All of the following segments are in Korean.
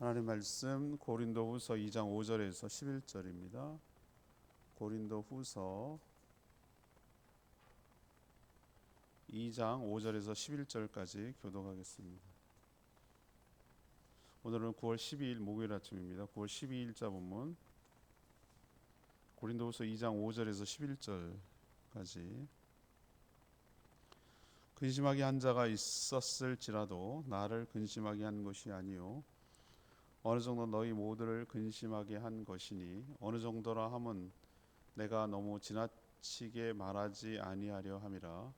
하나님 말씀 고린도후서 2장 5절에서 11절입니다. 고린도후서 2장 5절에서 11절까지 교독하겠습니다. 오늘은 9월 12일 목요일 아침입니다. 9월 12일자 본문 고린도후서 2장 5절에서 11절까지. 근심하게 한 자가 있었을지라도 나를 근심하게 한 것이 아니요 어느 정도 너희 모두를 근심하게 한 것이니 어느 정도라 함은 내가 너무 지나치게 말하지 아니하려 함이라.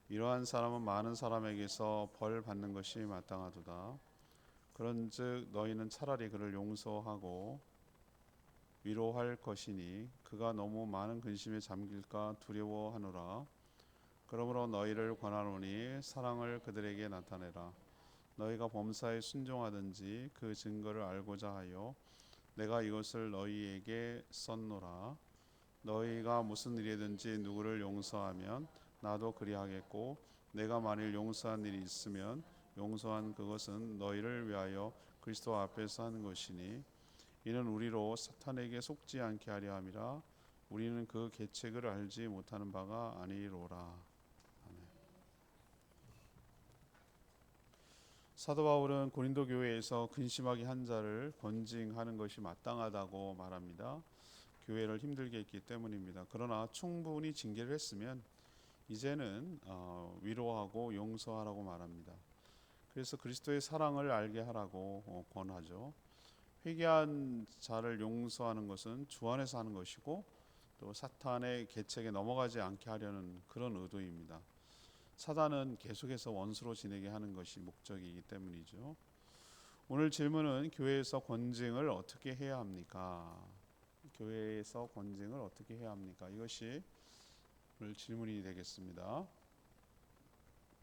이러한 사람은 많은 사람에게서 벌 받는 것이 마땅하도다. 그런즉 너희는 차라리 그를 용서하고 위로할 것이니 그가 너무 많은 근심에 잠길까 두려워하노라. 그러므로 너희를 권하노니 사랑을 그들에게 나타내라. 너희가 범사에 순종하든지 그 증거를 알고자 하여 내가 이것을 너희에게 썼노라. 너희가 무슨 일이든지 누구를 용서하면 나도 그리하겠고 내가 만일 용서한 일이 있으면 용서한 그것은 너희를 위하여 그리스도 앞에서 하는 것이니 이는 우리로 사탄에게 속지 않게 하려 함이라. 우리는 그 계책을 알지 못하는 바가 아니로라. 사도 바울은 고린도 교회에서 근심하게 한 자를 권징하는 것이 마땅하다고 말합니다. 교회를 힘들게 했기 때문입니다. 그러나 충분히 징계를 했으면 이제는 위로하고 용서하라고 말합니다. 그래서 그리스도의 사랑을 알게 하라고 권하죠. 회개한 자를 용서하는 것은 주 안에서 하는 것이고 또 사탄의 계책에 넘어가지 않게 하려는 그런 의도입니다. 사단은 계속해서 원수로 지내게 하는 것이 목적이기 때문이죠. 오늘 질문은 교회에서 권징을 어떻게 해야 합니까? 교회에서 권징을 어떻게 해야 합니까? 이것이 오늘 질문이 되겠습니다.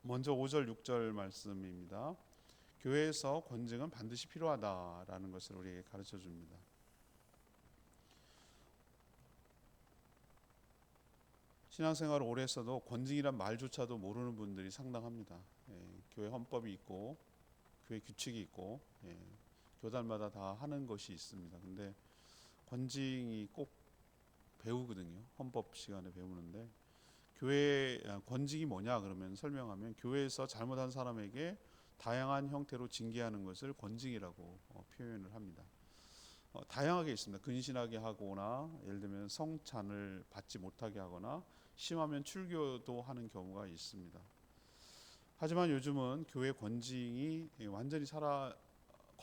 먼저 5절 6절 말씀입니다. 교회에서 권징은 반드시 필요하다라는 것을 우리에게 가르쳐 줍니다. 신앙생활을 오래 했어도 권징이란 말조차도 모르는 분들이 상당합니다. 교회 헌법이 있고 교회 규칙이 있고 교단마다 다 하는 것이 있습니다. 근데 권징이 꼭 배우거든요. 헌법 시간에 배우는데 교회 권징이 뭐냐 그러면 설명하면 교회에서 잘못한 사람에게 다양한 형태로 징계하는 것을 권징이라고 표현을 합니다. 다양하게 있습니다. 근신하게 하거나 예를 들면 성찬을 받지 못하게 하거나 심하면 출교도 하는 경우가 있습니다. 하지만 요즘은 교회 권징이 완전히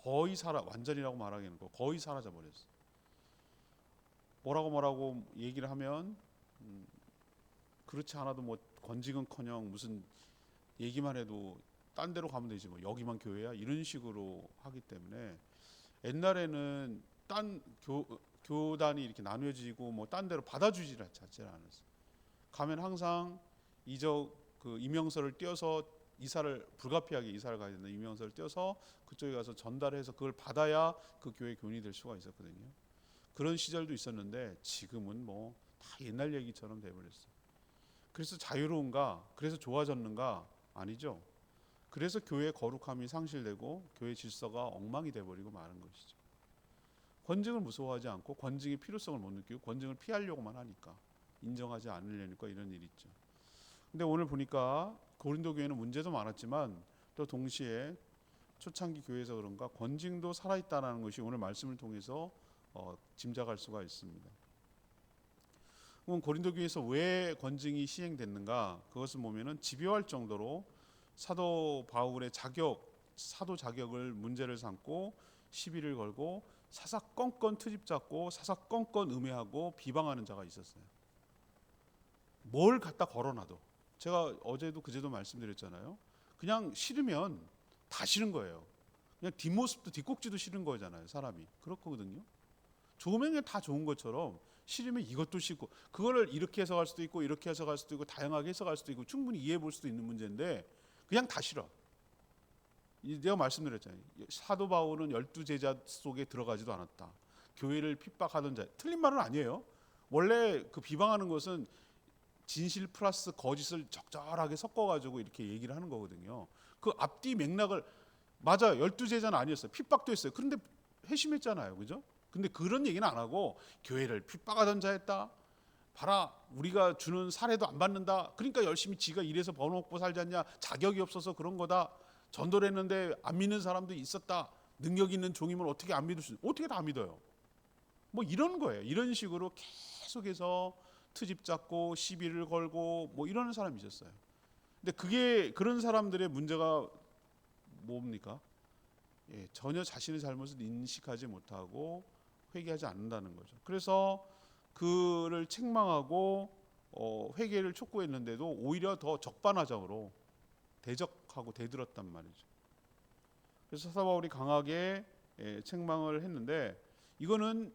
완전이라고 말하기는 거의 사라져 버렸어요. 뭐라고 얘기를 하면 그렇지 않아도 뭐 권징은커녕 무슨 얘기만 해도 딴 데로 가면 되지 뭐 여기만 교회야 이런 식으로 하기 때문에 옛날에는 딴 교단이 이렇게 나뉘어지고 뭐 딴 데로 받아주지 자체를 않았어요. 가면 항상 이명서를 띄어서 불가피하게 이사를 가야 된다. 이명서를 띄어서 그쪽에 가서 전달해서 그걸 받아야 그 교회 교인이 될 수가 있었거든요. 그런 시절도 있었는데 지금은 뭐 다 옛날 얘기처럼 돼버렸어요. 그래서 자유로운가? 그래서 좋아졌는가? 아니죠. 그래서 교회의 거룩함이 상실되고 교회 질서가 엉망이 돼버리고 마는 것이죠. 권징을 무서워하지 않고 권징의 필요성을 못 느끼고 권징을 피하려고만 하니까 인정하지 않으려니까 이런 일이 있죠. 근데 오늘 보니까 고린도 교회는 문제도 많았지만 또 동시에 초창기 교회에서 그런가 권징도 살아있다는 것이 오늘 말씀을 통해서 짐작할 수가 있습니다. 그럼 고린도 교회에서 왜 권징이 시행됐는가? 그것을 보면은 집요할 정도로 사도 바울의 사도 자격을 문제를 삼고 시비를 걸고 사사건건 트집 잡고 사사건건 음해하고 비방하는 자가 있었어요. 뭘 갖다 걸어놔도 제가 어제도 그제도 말씀드렸잖아요. 그냥 싫으면 다 싫은 거예요. 그냥 뒷모습도 뒷꼭지도 싫은 거잖아요. 사람이 그렇거든요. 좋으면 그냥 다 좋은 것처럼 싫으면 이것도 싫고 그거를 이렇게 해석할 수도 있고 이렇게 해석할 수도 있고 다양하게 해석할 수도 있고 충분히 이해해 볼 수도 있는 문제인데 그냥 다 싫어. 내가 말씀드렸잖아요. 사도 바울은 12제자 속에 들어가지도 않았다. 교회를 핍박하던 자. 틀린 말은 아니에요. 원래 그 비방하는 것은 진실 플러스 거짓을 적절하게 섞어가지고 이렇게 얘기를 하는 거거든요. 그 앞뒤 맥락을 맞아요. 12제자는 아니었어요. 핍박도 했어요. 그런데 회심했잖아요. 그죠? 근데 그런 얘기는 안 하고 교회를 핍박하던 자였다. 봐라, 우리가 주는 사례도 안 받는다. 그러니까 열심히 지가 일해서 벌어먹고 살지 않냐. 자격이 없어서 그런 거다. 전도를 했는데 안 믿는 사람도 있었다. 능력 있는 종이면 어떻게 안 믿을 수 있어요? 어떻게 다 믿어요? 뭐 이런 거예요. 이런 식으로 계속해서 트집 잡고 시비를 걸고 뭐 이러는 사람이 있었어요. 근데 그게 그런 사람들의 문제가 뭡니까? 전혀 자신의 잘못을 인식하지 못하고 회개하지 않는다는 거죠. 그래서 그를 책망하고 회개를 촉구했는데도 오히려 더 적반하장으로 대적하고 대들었단 말이죠. 그래서 사도 바울이 강하게 책망을 했는데 이거는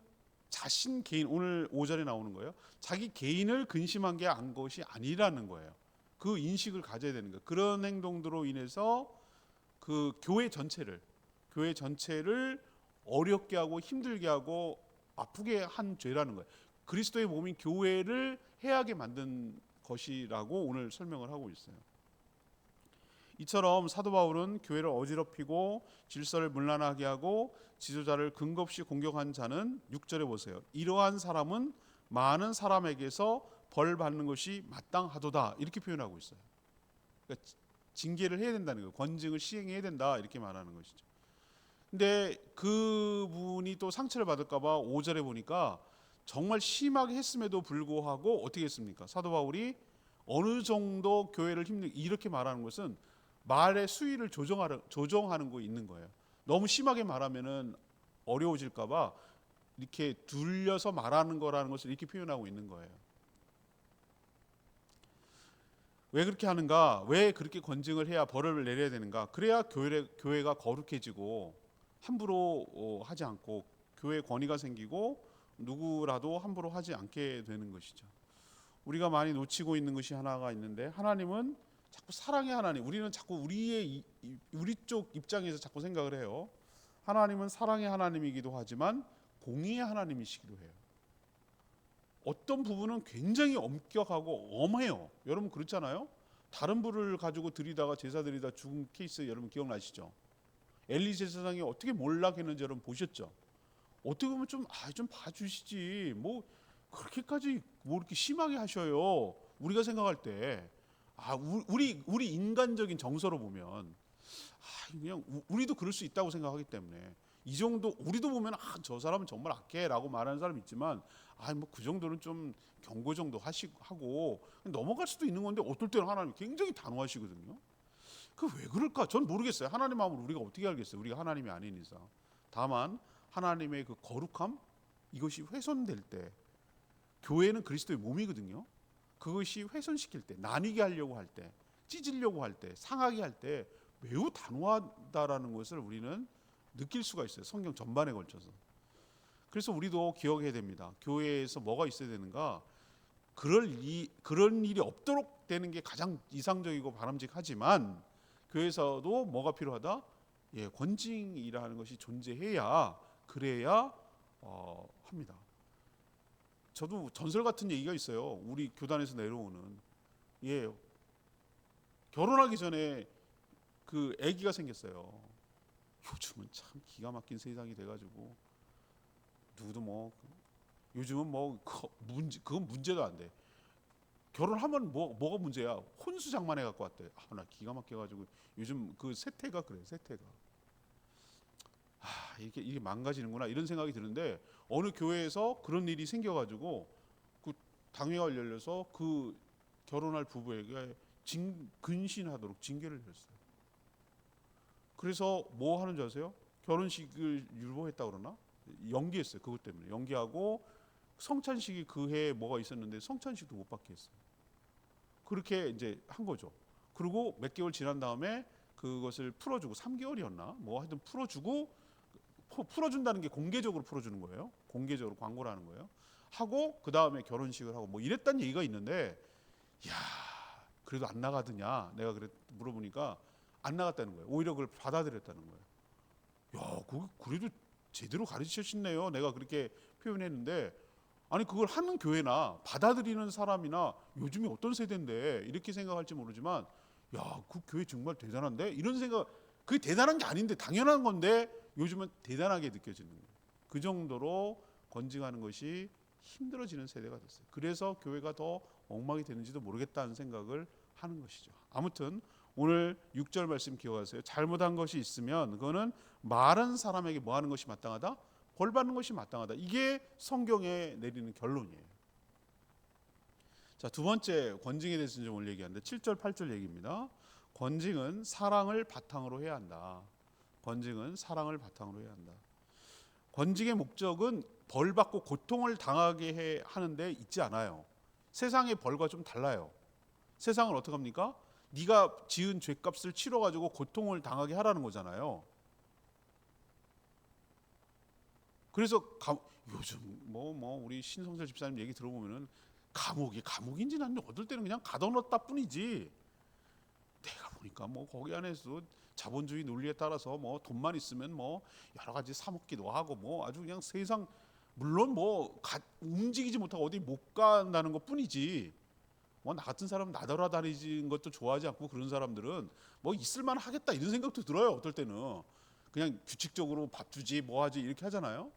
자신 개인, 오늘 5절에 나오는 거예요. 자기 개인을 근심한 게 안 것이 아니라는 거예요. 그 인식을 가져야 되는 거예요. 그런 행동들로 인해서 그 교회 전체를 어렵게 하고 힘들게 하고 아프게 한 죄라는 거예요. 그리스도의 몸인 교회를 해하게 만든 것이라고 오늘 설명을 하고 있어요. 이처럼 사도 바울은 교회를 어지럽히고 질서를 문란하게 하고 지도자를 근거 없이 공격한 자는 6절에 보세요. 이러한 사람은 많은 사람에게서 벌 받는 것이 마땅하도다. 이렇게 표현하고 있어요. 그러니까 징계를 해야 된다는 거예요. 권징을 시행해야 된다. 이렇게 말하는 것이죠. 근데 그분이 또 상처를 받을까 봐 5절에 보니까 정말 심하게 했음에도 불구하고 어떻게 했습니까? 사도 바울이 어느 정도 교회를 이렇게 말하는 것은 말의 수위를 조정하는 거 있는 거예요. 너무 심하게 말하면은 어려워질까 봐 이렇게 둘려서 말하는 거라는 것을 이렇게 표현하고 있는 거예요. 왜 그렇게 하는가? 왜 그렇게 권징을 해야 벌을 내려야 되는가? 그래야 교회가 거룩해지고 함부로 하지 않고 교회 권위가 생기고 누구라도 함부로 하지 않게 되는 것이죠. 우리가 많이 놓치고 있는 것이 하나가 있는데 하나님은 자꾸 사랑의 하나님, 우리는 자꾸 우리 쪽 입장에서 자꾸 생각을 해요. 하나님은 사랑의 하나님이기도 하지만 공의의 하나님이시기도 해요. 어떤 부분은 굉장히 엄격하고 엄해요. 여러분 그렇잖아요. 다른 불을 가지고 들이다가 제사 드리다 죽은 케이스 여러분 기억나시죠? 엘리 제사장이 어떻게 몰락했는지 여러분 보셨죠? 어떻게 보면 좀 봐주시지. 뭐 그렇게까지 뭐 이렇게 심하게 하셔요. 우리가 생각할 때 우리 인간적인 정서로 보면 그냥 우리도 그럴 수 있다고 생각하기 때문에 이 정도 우리도 보면 저 사람은 정말 악해라고 말하는 사람이 있지만 뭐 그 정도는 좀 경고 정도 하고 넘어갈 수도 있는 건데 어떨 때는 하나님 굉장히 단호하시거든요. 그 왜 그럴까? 전 모르겠어요. 하나님 마음을 우리가 어떻게 알겠어요? 우리가 하나님이 아닌 이상. 다만 하나님의 그 거룩함 이것이 훼손될 때 교회는 그리스도의 몸이거든요. 그것이 훼손시킬 때, 나뉘게 하려고 할 때, 찢으려고 할 때, 상하게 할 때 매우 단호하다라는 것을 우리는 느낄 수가 있어요. 성경 전반에 걸쳐서. 그래서 우리도 기억해야 됩니다. 교회에서 뭐가 있어야 되는가? 그런 일이 없도록 되는 게 가장 이상적이고 바람직하지만 교회에서도 뭐가 필요하다? 권징이라는 것이 존재해야 그래야 합니다. 저도 전설 같은 얘기가 있어요. 우리 교단에서 내려오는 결혼하기 전에 그 아기가 생겼어요. 요즘은 참 기가 막힌 세상이 돼가지고 누구도 뭐 요즘은 뭐 그건 문제도 안 돼. 결혼하면 뭐가 문제야? 혼수장만해 갖고 왔대. 나 기가 막혀가지고 요즘 그 세태가 그래. 세태가 이게 망가지는구나 이런 생각이 드는데 어느 교회에서 그런 일이 생겨가지고 그 당회가 열려서 그 결혼할 부부에게 근신하도록 징계를 했어요. 그래서 뭐 하는 줄 아세요? 결혼식을 유보했다 그러나 연기했어요. 그것 때문에 연기하고 성찬식이 그 해에 뭐가 있었는데 성찬식도 못 받게 했어요. 그렇게 이제 한 거죠. 그리고 몇 개월 지난 다음에 그것을 풀어주고 3개월이었나 뭐 하여튼 풀어준다는 게 공개적으로 풀어주는 거예요. 공개적으로 광고를 하는 거예요. 하고 그 다음에 결혼식을 하고 뭐 이랬다는 얘기가 있는데 그래도 안 나가더냐 내가 물어보니까 안 나갔다는 거예요. 오히려 그걸 받아들였다는 거예요. 그래도 제대로 가르치셨네요. 내가 그렇게 표현했는데 아니 그걸 하는 교회나 받아들이는 사람이나 요즘이 어떤 세대인데 이렇게 생각할지 모르지만 그 교회 정말 대단한데 이런 생각 그게 대단한 게 아닌데 당연한 건데 요즘은 대단하게 느껴지는 거예요. 그 정도로 권징하는 것이 힘들어지는 세대가 됐어요. 그래서 교회가 더 엉망이 되는지도 모르겠다는 생각을 하는 것이죠. 아무튼 오늘 6절 말씀 기억하세요. 잘못한 것이 있으면 그거는 말한 사람에게 뭐 하는 것이 마땅하다? 벌 받는 것이 마땅하다. 이게 성경에 내리는 결론이에요. 자, 두 번째 권징에 대해서 좀 오늘 얘기하는데 7절 8절 얘기입니다. 권징은 사랑을 바탕으로 해야 한다. 권징은 사랑을 바탕으로 해야 한다. 권징의 목적은 벌 받고 고통을 당하게 하는데 있지 않아요. 세상의 벌과 좀 달라요. 세상은 어떻게 합니까? 네가 지은 죄값을 치러가지고 고통을 당하게 하라는 거잖아요. 그래서 요즘 우리 신성철 집사님 얘기 들어보면은 감옥인지 난 어떨 때는 그냥 가둬놓았다 뿐이지. 내가 보니까 거기 안에서 자본주의 논리에 따라서 돈만 있으면 여러 가지 사 먹기도 하고 아주 그냥 세상 물론 움직이지 못하고 어디 못 간다는 것 뿐이지. 나 같은 사람 나돌아다니는 것도 좋아하지 않고 그런 사람들은 있을만 하겠다 이런 생각도 들어요. 어떨 때는 그냥 규칙적으로 밥 주지 하지 이렇게 하잖아요.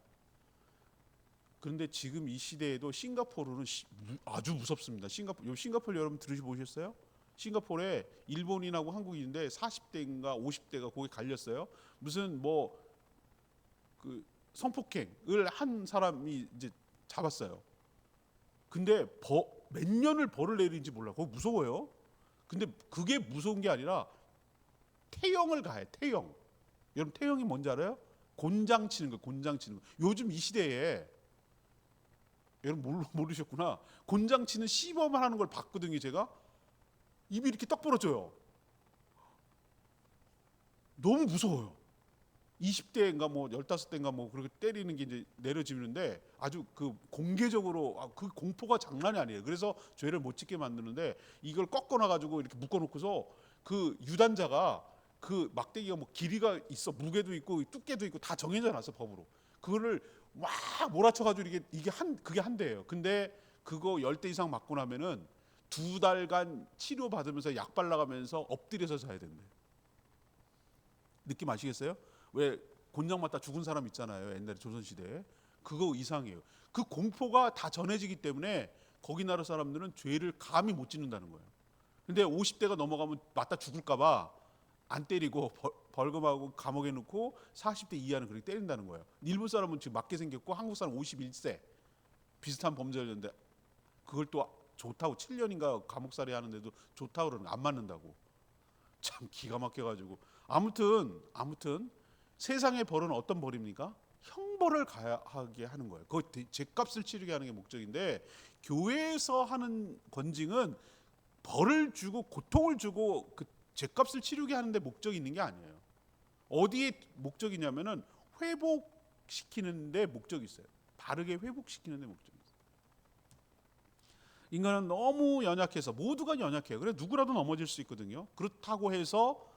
그런데 지금 이 시대에도 싱가포르는 아주 무섭습니다. 싱가포르 여러분 들으셔보셨어요? 싱가포르에 일본인하고 한국인인데 40대인가 50대가 거기 갈렸어요. 무슨 그 성폭행을 한 사람이 이제 잡았어요. 근데 몇 년을 벌을 내리는지 몰라. 그거 무서워요. 근데 그게 무서운 게 아니라 태형을 가해. 태형. 여러분 태형이 뭔지 알아요? 곤장 치는 거. 곤장 치는 거. 요즘 이 시대에 여러분 모르셨구나. 곤장 치는 시범을 하는 걸 봤거든요. 제가 입이 이렇게 떡 벌어져요. 너무 무서워요. 20대인가 15대인가 그렇게 때리는 게 이제 내려지는데 아주 그 공개적으로 그 공포가 장난이 아니에요. 그래서 죄를 못 짓게 만드는데 이걸 꺾어놔 가지고 이렇게 묶어놓고서 그 유단자가 그 막대기가 길이가 있어, 무게도 있고 두께도 있고 다 정해져 놨어 법으로. 그거를 막 몰아쳐 가지고 그게 한 대예요. 근데 그거 10대 이상 맞고 나면은 2달간 치료 받으면서 약 발라가면서 엎드려서 자야 된대요. 느낌 아시겠어요? 왜 곤장 맞다 죽은 사람 있잖아요. 옛날에 조선시대에. 그거 이상이에요. 그 공포가 다 전해지기 때문에 거기 나라 사람들은 죄를 감히 못 짓는다는 거예요. 근데 50대가 넘어가면 맞다 죽을까 봐 안 때리고 벌금하고 감옥에 넣고 40대 이하는 그렇게 때린다는 거예요. 일본 사람은 지금 맞게 생겼고 한국 사람 51세 비슷한 범죄였는데 그걸 또 좋다고 7년인가 감옥살이 하는데도 좋다고 그러는 안 맞는다고. 참 기가 막혀가지고 아무튼 세상의 벌은 어떤 벌입니까? 형벌을 가하게 하는 거예요. 그 죄값을 치르게 하는 게 목적인데 교회에서 하는 권징은 벌을 주고 고통을 주고 그 죄값을 치르게 하는데 목적이 있는 게 아니에요. 어디에 목적이냐면은 회복시키는데 목적이 있어요. 바르게 회복시키는데 목적이 있어요. 인간은 너무 연약해서 모두가 연약해요. 그래서 누구라도 넘어질 수 있거든요. 그렇다고 해서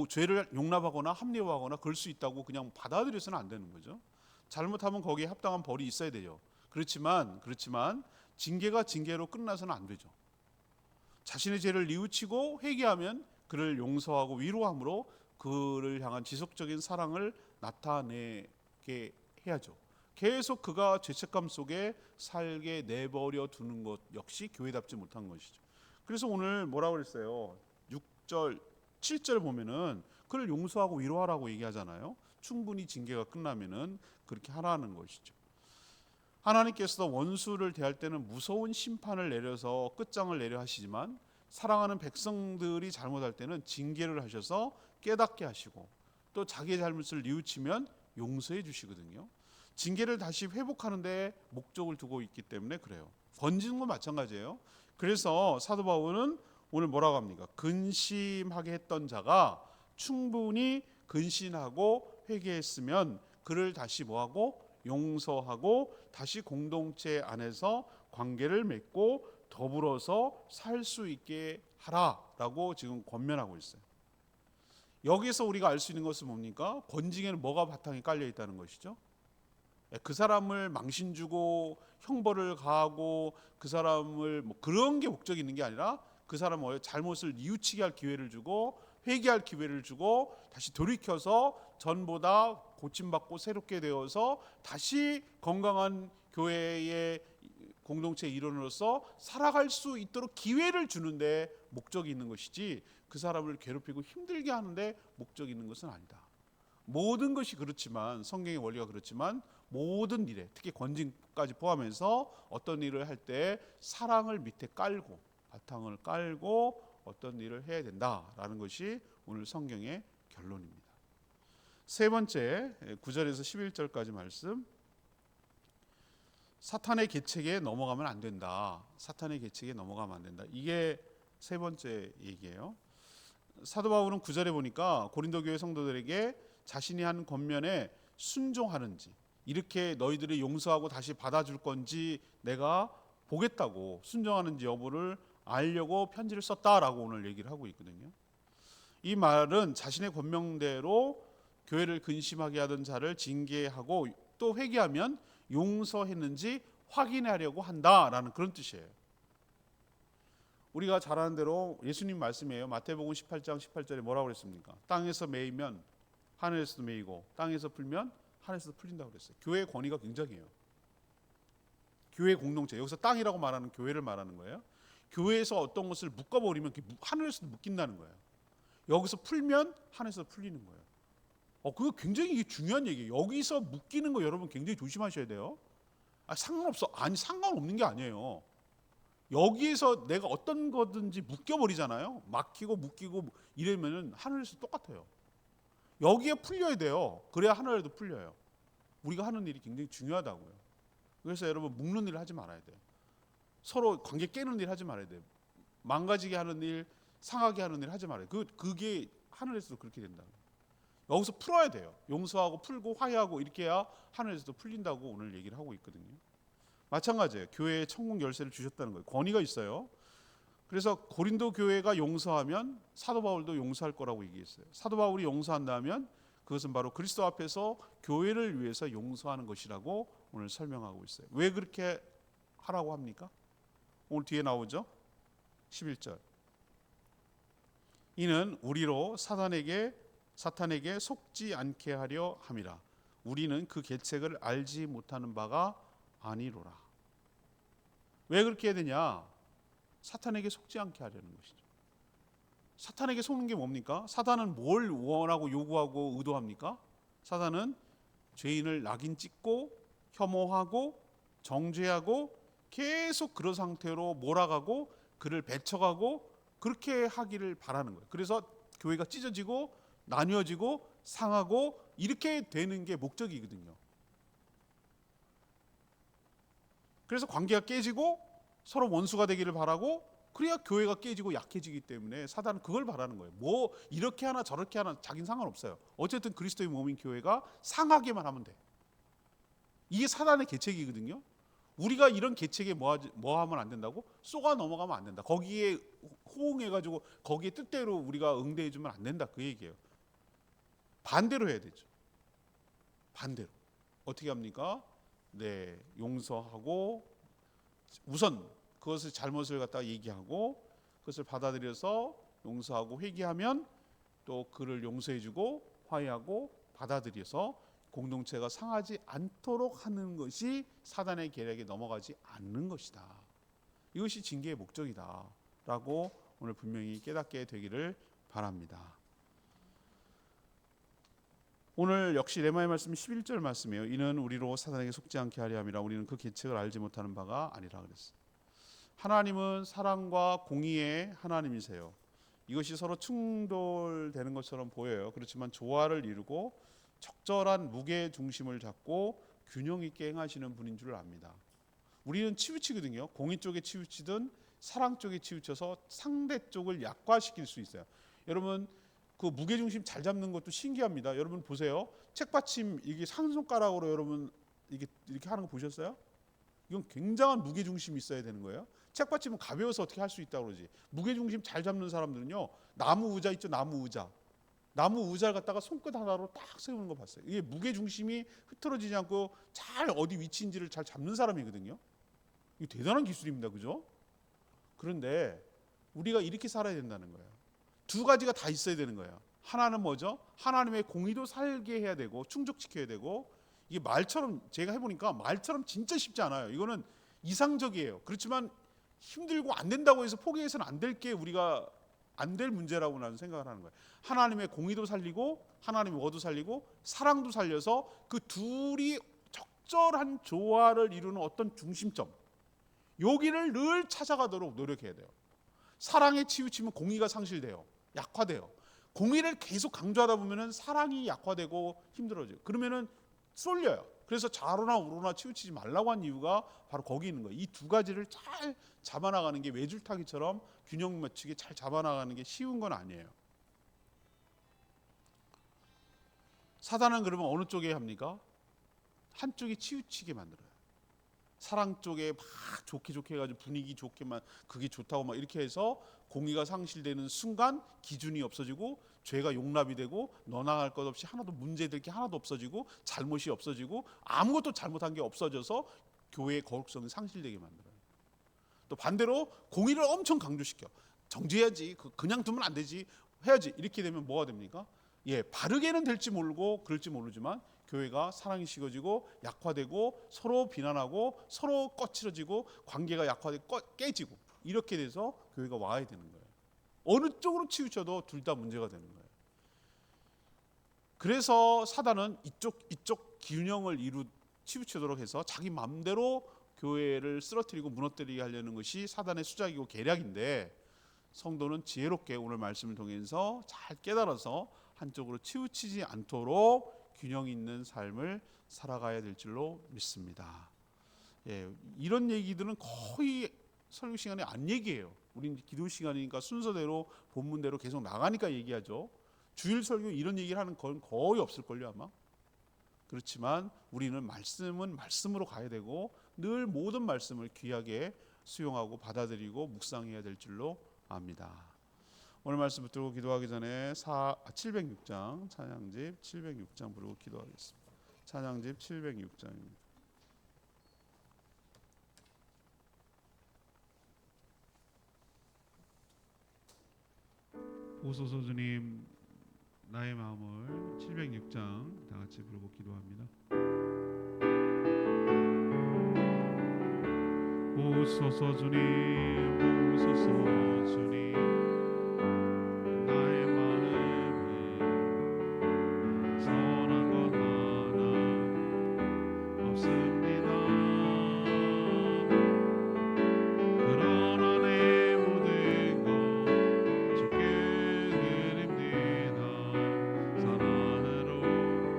죄를 용납하거나 합리화하거나 그럴 수 있다고 그냥 받아들여서는 안 되는 거죠. 잘못하면 거기에 합당한 벌이 있어야 돼요. 그렇지만 징계가 징계로 끝나서는 안 되죠. 자신의 죄를 뉘우치고 회개하면 그를 용서하고 위로함으로 그를 향한 지속적인 사랑을 나타내게 해야죠. 계속 그가 죄책감 속에 살게 내버려 두는 것 역시 교회답지 못한 것이죠. 그래서 오늘 뭐라고 그랬어요? 6절 7절 보면은 그를 용서하고 위로하라고 얘기하잖아요. 충분히 징계가 끝나면은 그렇게 하라는 것이죠. 하나님께서도 원수를 대할 때는 무서운 심판을 내려서 끝장을 내려 하시지만 사랑하는 백성들이 잘못할 때는 징계를 하셔서 깨닫게 하시고 또 자기의 잘못을 뉘우치면 용서해 주시거든요. 징계를 다시 회복하는 데 목적을 두고 있기 때문에 그래요. 권지는 건 마찬가지예요. 그래서 사도 바울은 오늘 뭐라고 합니까? 근심하게 했던 자가 충분히 근신하고 회개했으면 그를 다시 뭐하고 용서하고 다시 공동체 안에서 관계를 맺고 더불어서 살 수 있게 하라라고 지금 권면하고 있어요. 여기서 우리가 알 수 있는 것은 뭡니까? 권징에는 뭐가 바탕에 깔려 있다는 것이죠. 그 사람을 망신 주고 형벌을 가하고 그 사람을 그런 게 목적이 있는 게 아니라 그 사람의 잘못을 뉘우치게 할 기회를 주고 회개할 기회를 주고 다시 돌이켜서 전보다 고침받고 새롭게 되어서 다시 건강한 교회의 공동체 일원으로서 살아갈 수 있도록 기회를 주는데 목적이 있는 것이지 그 사람을 괴롭히고 힘들게 하는데 목적이 있는 것은 아니다. 모든 것이 그렇지만, 성경의 원리가 그렇지만 모든 일에, 특히 권징까지 포함해서 어떤 일을 할 때 사랑을 밑에 깔고 바탕을 깔고 어떤 일을 해야 된다라는 것이 오늘 성경의 결론입니다. 세 번째, 9절에서 11절까지 말씀. 사탄의 계책에 넘어가면 안 된다. 사탄의 계책에 넘어가면 안 된다. 이게 세 번째 얘기예요. 사도 바울은 9절에 보니까 고린도 교회 성도들에게 자신이 한 권면에 순종하는지, 이렇게 너희들이 용서하고 다시 받아줄 건지 내가 보겠다고 순종하는지 여부를 알려고 편지를 썼다라고 오늘 얘기를 하고 있거든요. 이 말은 자신의 권명대로 교회를 근심하게 하던 자를 징계하고 또 회개하면 용서했는지 확인하려고 한다라는 그런 뜻이에요. 우리가 잘 아는 대로 예수님 말씀이에요. 마태복음 18장 18절에 뭐라고 그랬습니까? 땅에서 매이면 하늘에서도 매이고 땅에서 풀면 하늘에서도 풀린다고 그랬어요. 교회의 권위가 굉장해요. 교회 공동체, 여기서 땅이라고 말하는 교회를 말하는 거예요. 교회에서 어떤 것을 묶어버리면 하늘에서도 묶인다는 거예요. 여기서 풀면 하늘에서 풀리는 거예요. 그거 굉장히 이게 중요한 얘기예요. 여기서 묶이는 거 여러분 굉장히 조심하셔야 돼요. 상관없어. 아니, 상관없는 게 아니에요. 여기에서 내가 어떤 거든지 묶여버리잖아요. 막히고 묶이고 이러면은 하늘에서 똑같아요. 여기에 풀려야 돼요. 그래야 하늘에도 풀려요. 우리가 하는 일이 굉장히 중요하다고요. 그래서 여러분 묶는 일을 하지 말아야 돼요. 서로 관계 깨는 일 하지 말아야 돼요. 망가지게 하는 일, 상하게 하는 일 하지 말아요. 그게 하늘에서도 그렇게 된다. 여기서 풀어야 돼요. 용서하고 풀고 화해하고 이렇게 해야 하늘에서도 풀린다고 오늘 얘기를 하고 있거든요. 마찬가지예요. 교회에 천국 열쇠를 주셨다는 거예요. 권위가 있어요. 그래서 고린도 교회가 용서하면 사도 바울도 용서할 거라고 얘기했어요. 사도 바울이 용서한다면 그것은 바로 그리스도 앞에서 교회를 위해서 용서하는 것이라고 오늘 설명하고 있어요. 왜 그렇게 하라고 합니까? 오늘 뒤에 나오죠. 11절. 이는 우리로 사탄에게 속지 않게 하려 함이라. 우리는 그 계책을 알지 못하는 바가 아니로라. 왜 그렇게 해야 되냐? 사탄에게 속지 않게 하려는 것이죠. 사탄에게 속는 게 뭡니까? 사탄은 뭘 원하고 요구하고 의도합니까? 사탄은 죄인을 낙인 찍고 혐오하고 정죄하고 계속 그런 상태로 몰아가고 그를 배척하고 그렇게 하기를 바라는 거예요. 그래서 교회가 찢어지고 나뉘어지고 상하고 이렇게 되는 게 목적이거든요. 그래서 관계가 깨지고 서로 원수가 되기를 바라고, 그래야 교회가 깨지고 약해지기 때문에 사단은 그걸 바라는 거예요. 뭐 이렇게 하나 저렇게 하나 자기는 상관없어요. 어쨌든 그리스도의 몸인 교회가 상하게만 하면 돼. 이게 사단의 계책이거든요. 우리가 이런 계책에 뭐 하면 안 된다고? 쏘가 넘어가면 안 된다. 거기에 호응해가지고 거기에 뜻대로 우리가 응대해주면 안 된다, 그 얘기예요. 반대로 해야 되죠. 반대로. 어떻게 합니까? 네, 용서하고 우선 그것을 잘못을 갖다가 얘기하고 그것을 받아들여서 용서하고 회개하면 또 그를 용서해주고 화해하고 받아들여서 공동체가 상하지 않도록 하는 것이 사단의 계략에 넘어가지 않는 것이다. 이것이 징계의 목적이다 라고 오늘 분명히 깨닫게 되기를 바랍니다. 오늘 역시 레마의 말씀 11절 말씀이에요. 이는 우리로 사단에게 속지 않게 하려 함이라. 우리는 그 계책을 알지 못하는 바가 아니라 그랬어요. 하나님은 사랑과 공의의 하나님이세요. 이것이 서로 충돌되는 것처럼 보여요. 그렇지만 조화를 이루고 적절한 무게 중심을 잡고 균형 있게 행하시는 분인 줄 압니다. 우리는 치우치거든요. 공의 쪽에 치우치든 사랑 쪽에 치우쳐서 상대 쪽을 약화시킬 수 있어요. 여러분 그 무게 중심 잘 잡는 것도 신기합니다. 여러분 보세요. 책받침 이게 한 손가락으로 여러분 이게 이렇게 하는 거 보셨어요? 이건 굉장한 무게 중심이 있어야 되는 거예요. 책받침은 가벼워서 어떻게 할 수 있다고 그러지. 무게 중심 잘 잡는 사람들은요. 나무 의자 있죠, 나무 의자. 나무 의자를 갖다가 손끝 하나로 딱 세우는 거 봤어요. 이게 무게 중심이 흐트러지지 않고 잘 어디 위치인지를 잘 잡는 사람이거든요. 이거 대단한 기술입니다, 그죠? 그런데 우리가 이렇게 살아야 된다는 거예요. 두 가지가 다 있어야 되는 거예요. 하나는 뭐죠? 하나님의 공의도 살게 해야 되고 충족시켜야 되고, 이게 말처럼 제가 해보니까 말처럼 진짜 쉽지 않아요. 이거는 이상적이에요. 그렇지만 힘들고 안 된다고 해서 포기해서는 안 될 게 우리가 안 될 문제라고 나는 생각을 하는 거예요. 하나님의 공의도 살리고 하나님의 어도 살리고 사랑도 살려서 그 둘이 적절한 조화를 이루는 어떤 중심점, 여기를 늘 찾아가도록 노력해야 돼요. 사랑에 치우치면 공의가 상실돼요. 약화돼요. 공의를 계속 강조하다 보면은 사랑이 약화되고 힘들어져요. 그러면은 쏠려요. 그래서 좌로나 우로나 치우치지 말라고 한 이유가 바로 거기 있는 거예요. 이 두 가지를 잘 잡아나가는 게 외줄타기처럼 균형 맞추게 잘 잡아나가는 게 쉬운 건 아니에요. 사단은 그러면 어느 쪽에 합니까? 한쪽이 치우치게 만들어요. 사랑 쪽에 막 좋게 해가지고 분위기 좋게만, 그게 좋다고 막 이렇게 해서 공의가 상실되는 순간 기준이 없어지고 죄가 용납이 되고 너나 할 것 없이 하나도 문제될 게 하나도 없어지고 잘못이 없어지고 아무것도 잘못한 게 없어져서 교회의 거룩성이 상실되게 만들어요. 또 반대로 공의를 엄청 강조시켜. 정죄해야지, 그냥 두면 안 되지, 해야지. 이렇게 되면 뭐가 됩니까? 바르게는 될지 모르고 그럴지 모르지만 교회가 사랑이 식어지고 약화되고 서로 비난하고 서로 거칠어지고 관계가 약화되고 깨지고 이렇게 돼서 교회가 와야 되는 거예요. 어느 쪽으로 치우쳐도 둘 다 문제가 되는 거예요. 그래서 사단은 이쪽 균형을 치우치도록 해서 자기 마음대로 교회를 쓰러뜨리고 무너뜨리게 하려는 것이 사단의 수작이고 계략인데, 성도는 지혜롭게 오늘 말씀을 통해서 잘 깨달아서 한쪽으로 치우치지 않도록 균형 있는 삶을 살아가야 될 줄로 믿습니다. 이런 얘기들은 거의 설교 시간에 안 얘기해요. 우린 기도 시간이니까 순서대로 본문대로 계속 나가니까 얘기하죠. 주일 설교 이런 얘기를 하는 건 거의 없을걸요 아마. 그렇지만 우리는 말씀은 말씀으로 가야 되고 늘 모든 말씀을 귀하게 수용하고 받아들이고 묵상해야 될 줄로 압니다. 오늘 말씀 붙들고 기도하기 전에 706장 찬양집 706장 부르고 기도하겠습니다. 찬양집 706장입니다. 보소서 주님, 나의 마음을 706장 다 같이 부르고 기도합니다. 보소서 주님, 보소서 주님, 나의 마음에 선한 것 하나 없습니다. 그러나 내 모든 것 주께 드립니다. 사랑으로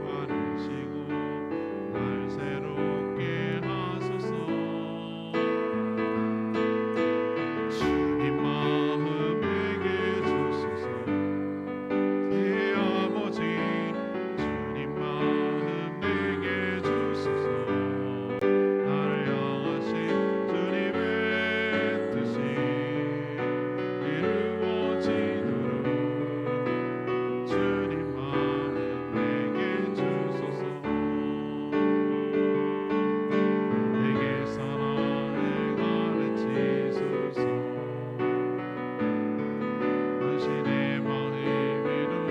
바르시고 날 새롭게 하소서. 주님 마음 내게 주소서. 새 아버지 주님 마음 내게 주소서. 나를 향하신 주님의 뜻이 이루어지도록 주님 마음 내게 주소서. 내게 사랑을 가르치소서. 당신의 마음으로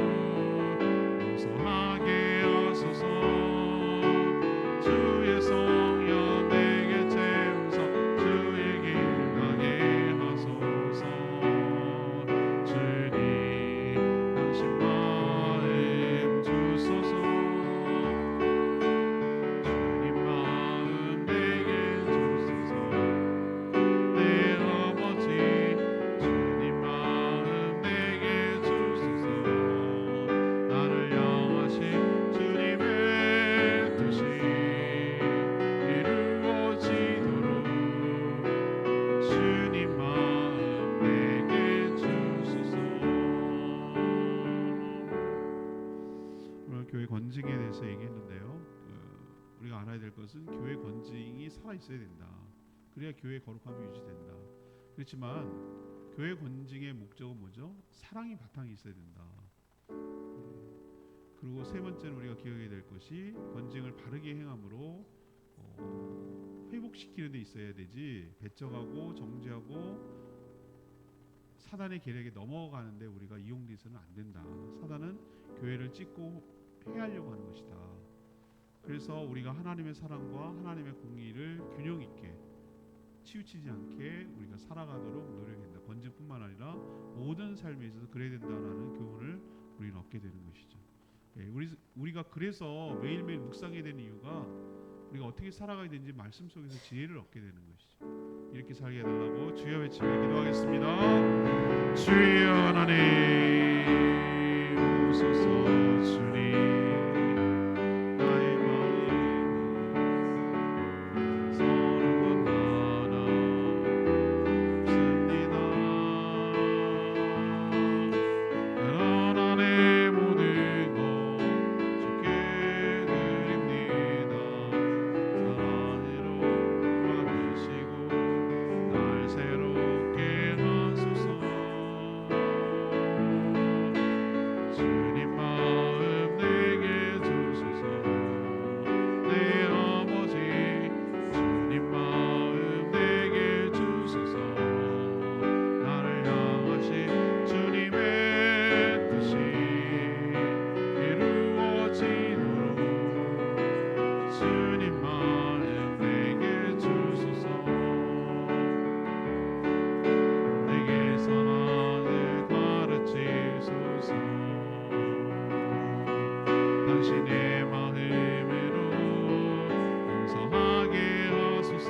용서하게 하소서. 주의 성령 내게 채우사 주의 길 가게 하소서. 주님 당신 마음 주소서. 주님 마음 내게 주소서. 내 아버지 주님 마음 내게 주소서. 나를 향하신 주님의 뜻이 이루어지도록 주님 마음 내게 주소서. 오늘 교회 건징에 대해서 얘기했는데요. 우리가 알아야 될 것은 교회 건징이 살아있어야 된다. 그래야 교회의 거룩함이 유지된다. 그렇지만 교회 건징의 목적은 뭐죠? 사랑이 바탕이 있어야 된다. 그리고 세 번째는 우리가 기억해야 될 것이 건징을 바르게 행함으로 회복시키는 데 있어야 되지, 배척하고 정죄하고 사단의 계략에 넘어가는데 우리가 이용돼서는 안 된다. 사단은 교회를 찢고 해하려고 하는 것이다. 그래서 우리가 하나님의 사랑과 하나님의 공의를 균형 있게 치우치지 않게 우리가 살아가도록 노력해야 된다. 건증뿐만 아니라 모든 삶에 있어서 그래야 된다라는 교훈을 우리는 얻게 되는 것이죠. 우리가 그래서 매일매일 묵상해야 되는 이유가 우리가 어떻게 살아가야 되는지 말씀 속에서 지혜를 얻게 되는 것이죠. 이렇게 살게 해달라고 주여 외치며 기도하겠습니다. 주여 하나님 오소서. 주님 나의 마음이 서는 것 하나 없습니다. 그러나 내 모든 것 주께 드립니다. 사랑으로 받으시고 날 새롭게 하소서. 주님 마음 내게 주소서. 내 아버지 주님 마음 내게 주소서. 나를 향하신 주님의 뜻이 이루어지도록 주님 마음 내게 주소서. 내게 사랑을 가르치소서. 당신의 마음으로 용서하게 하소서.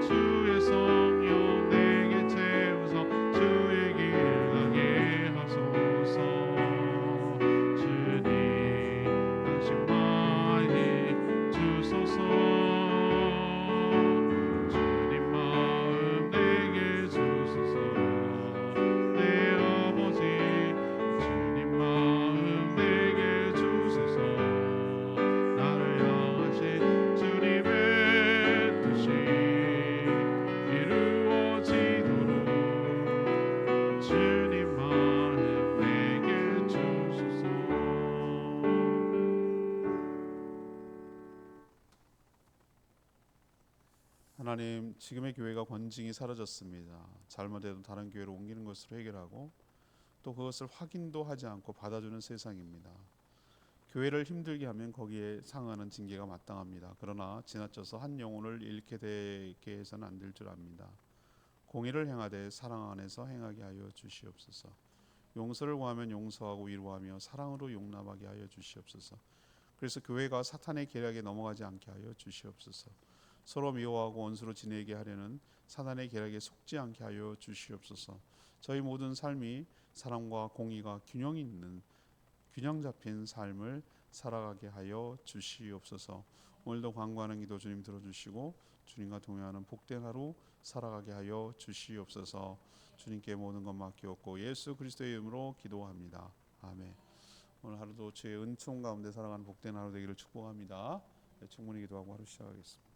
주의 성령 내게 채우서 주의 길 가게 하소서. 주님 당신 많이 주소서. 주님 마음 내게 주소서. 내 아버지 주님 마음 내게 주소서. 나를 향하신 주님의 뜻이 이루어지도록 주님 마음 내게 주소서. 하나님, 지금의 교회가 권징이 사라졌습니다. 잘못해도 다른 교회로 옮기는 것으로 해결하고 또 그것을 확인도 하지 않고 받아주는 세상입니다. 교회를 힘들게 하면 거기에 상응하는 징계가 마땅합니다. 그러나 지나쳐서 한 영혼을 잃게 되게 해서는 안 될 줄 압니다. 공의를 행하되 사랑 안에서 행하게 하여 주시옵소서. 용서를 구하면 용서하고 위로하며 사랑으로 용납하게 하여 주시옵소서. 그래서 교회가 사탄의 계략에 넘어가지 않게 하여 주시옵소서. 서로 미워하고 원수로 지내게 하려는 사탄의 계략에 속지 않게 하여 주시옵소서. 저희 모든 삶이 사랑과 공의가 균형 있는 균형 잡힌 삶을 살아가게 하여 주시옵소서. 오늘도 간구하는 기도 주님 들어주시고 주님과 동행하는 복된 하루 살아가게 하여 주시옵소서. 주님께 모든 것 맡기옵고 예수 그리스도의 이름으로 기도합니다. 아멘. 오늘 하루도 주의 은총 가운데 살아가는 복된 하루 되기를 축복합니다. 충분히 기도하고 하루 시작하겠습니다.